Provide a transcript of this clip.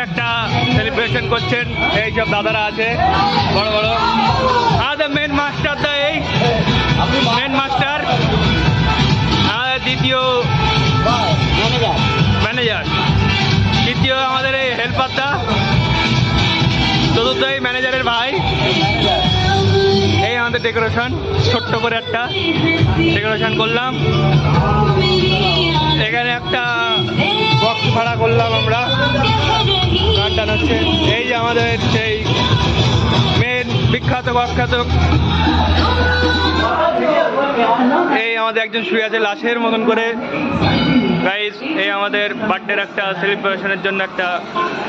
একটা সেলিব্রেশন করছেন এই সব দাদারা আছে বড় বড়। আর দ্য মেন মাস্টার এই মেন মাস্টার আর দ্বিতীয় ম্যানেজার, তৃতীয় আমাদের এই হেল্পারটা, চতুর্থ এই ম্যানেজারের ভাই। এই আমাদের ডেকোরেশন, ছোট্ট করে একটা ডেকোরেশন করলাম। এখানে একটা বক্স ভাড়া করলাম আমরা, গান টান হচ্ছে। এই যে আমাদের সেই মেন বিখ্যাত বিখ্যাত, এই আমাদের একজন শুয়ে আছে লাশের মতন করে। গাইস, এই আমাদের বার্থডের একটা সেলিব্রেশনের জন্য একটা